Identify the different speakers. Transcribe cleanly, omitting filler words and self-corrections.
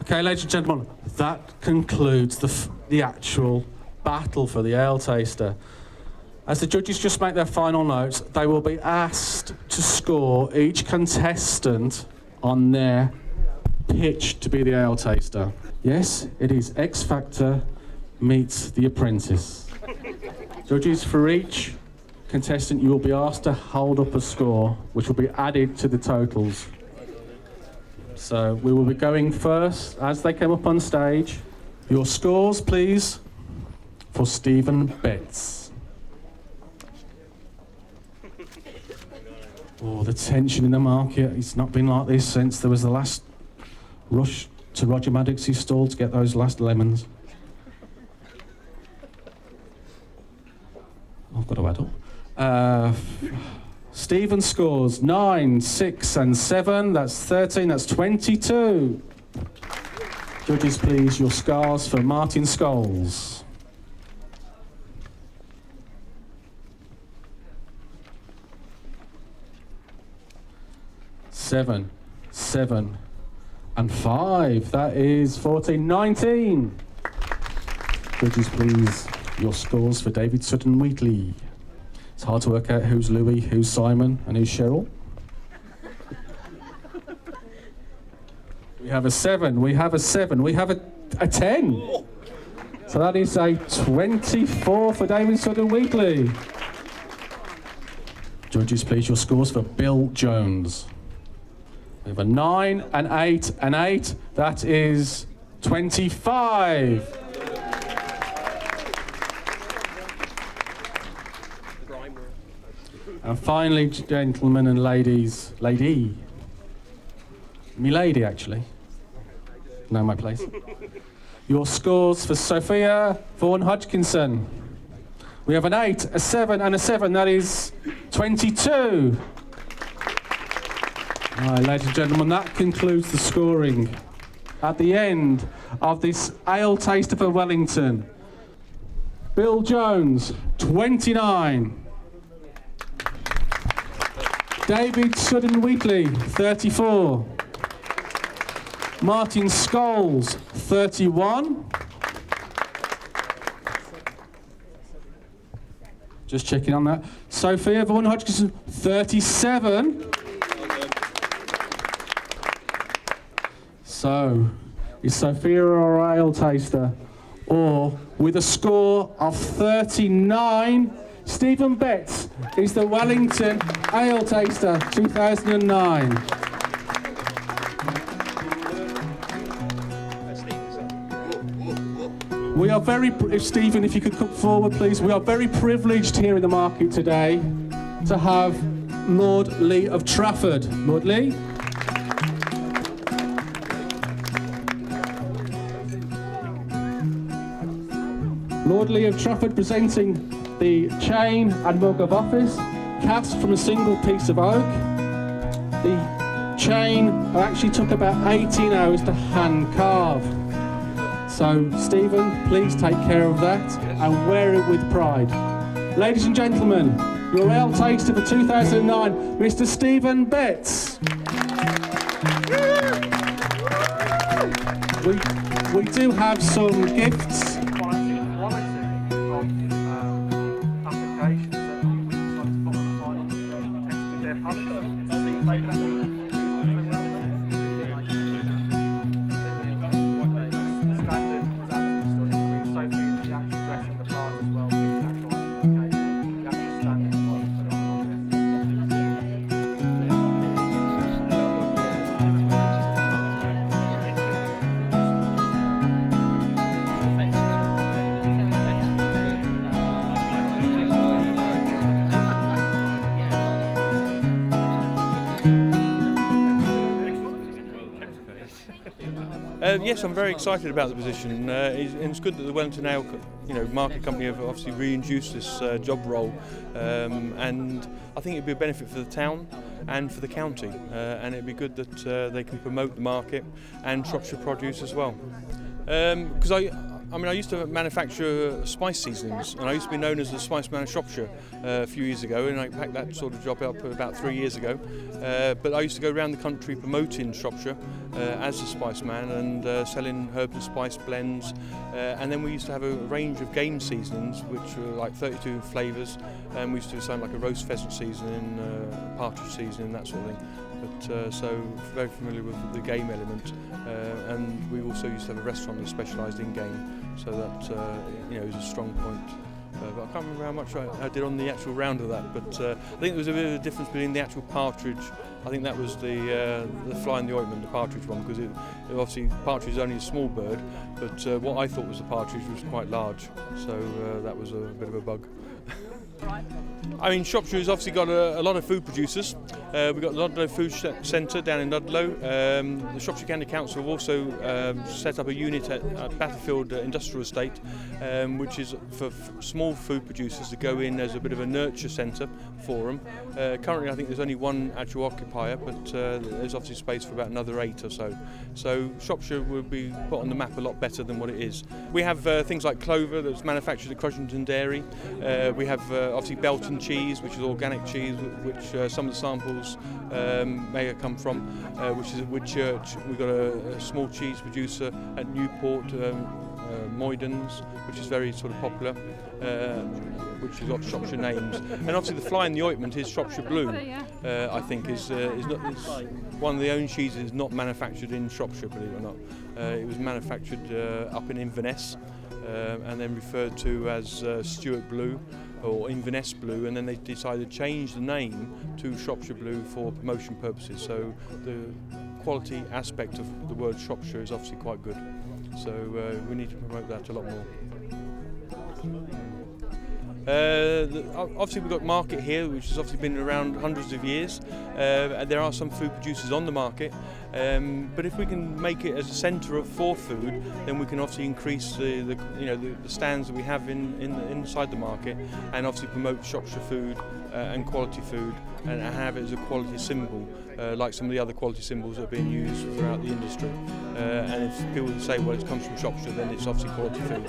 Speaker 1: Okay, ladies and gentlemen, that concludes the actual battle for the ale taster. As the judges just make their final notes, they will be asked to score each contestant on their pitch to be the ale taster. Yes, it is X Factor meets The Apprentice. Judges, for each contestant, you will be asked to hold up a score, which will be added to the totals. So we will be going first as they come up on stage. Your scores, please, for Stephen Betts. Oh, the tension in the market. It's not been like this since there was the last rush to Roger Maddox's stall to get those last lemons. I've got to add up. Stephen scores 9, 6 and 7. That's 13, that's 22. Judges, please, your scores for Martin Scholes. Seven, 7 and 5. That is 14, 19. Judges, please, your scores for David Sutton Wheatley. It's hard to work out who's Louis, who's Simon, and who's Cheryl. We have a 7, we have a 7, we have a 10. So that is a 24 for David Sutton Wheatley. Judges, please, your scores for Bill Jones. We have a 9, an 8, an 8. That is 25. And finally, gentlemen and ladies, lady, me-lady actually, know my place. Your scores for Sophia Vaughan Hodgkinson. We have an 8, a 7 and a 7, that is 22. All right, ladies and gentlemen, that concludes the scoring. At the end of this ale taster for Wellington, Bill Jones, 29. David Sutton Wheatley, 34. Martin Scholes, 31. Just checking on that. Sophia Vaughan Hodgkinson, 37. So, is Sophia our ale taster? Or, with a score of 39, Stephen Betts is the Wellington Ale Taster 2009. We are very, Stephen, if you could come forward please, we are very privileged here in the market today to have Lord Lee of Trafford. Lord Lee? Lord Lee of Trafford presenting the chain and mug of office, cast from a single piece of oak. The chain actually took about 18 hours to hand carve. So, Stephen, please take care of that and wear it with pride. Ladies and gentlemen, your ale taster for 2009, Mr. Stephen Betts. We do have some gifts.
Speaker 2: Yes, I'm very excited about the position. It's good that the Wellington Ale, market company have obviously reintroduced this job role, and I think it'd be a benefit for the town and for the county, and it'd be good that they can promote the market and Shropshire produce as well. Because I mean, I used to manufacture spice seasonings, and I used to be known as the Spice Man of Shropshire a few years ago, and I packed that sort of job up about 3 years ago. But I used to go around the country promoting Shropshire as a Spice Man and selling herb and spice blends. And then we used to have a range of game seasonings, which were like 32 flavours, and we used to do something like a roast pheasant seasoning, partridge seasoning, that sort of thing. But so very familiar with the game element, and we also used to have a restaurant that specialised in game, so that is a strong point. But I can't remember how much I did on the actual round of that. But I think there was a bit of a difference between the actual partridge. I think that was the fly in the ointment, the partridge one, because it obviously partridge is only a small bird, but what I thought was a partridge was quite large, so that was a bit of a bug. I mean, Shropshire has obviously got a lot of food producers. We've got the Ludlow Food Centre down in Ludlow. The Shropshire County Council have also set up a unit at Battlefield Industrial Estate, which is for small food producers to go in as a bit of a nurture centre for them. Currently, I think there's only one actual occupier, but there's obviously space for about another 8 or so. So Shropshire will be put on the map a lot better than what it is. We have things like clover that's manufactured at Crushington Dairy. We have obviously Belton cheese, which is organic cheese, which some of the samples may have come from, which is at Woodchurch. We've got a small cheese producer at Newport, Moydens, which is very sort of popular, which has got Shropshire names. And obviously the fly in the ointment is Shropshire Blue, I think is one of the only cheeses not manufactured in Shropshire, believe it or not. It was manufactured up in Inverness and then referred to as Stuart Blue or Inverness Blue, and then they decided to change the name to Shropshire Blue for promotion purposes. So the quality aspect of the word Shropshire is obviously quite good. So we need to promote that a lot more. Obviously we've got market here, which has obviously been around hundreds of years. There are some food producers on the market, but if we can make it as a centre for food, then we can obviously increase the stands that we have inside the market, and obviously promote Shropshire food and quality food, and have it as a quality symbol, like some of the other quality symbols that are being used throughout the industry. And if people say, well, it comes from Shropshire, then it's obviously quality food.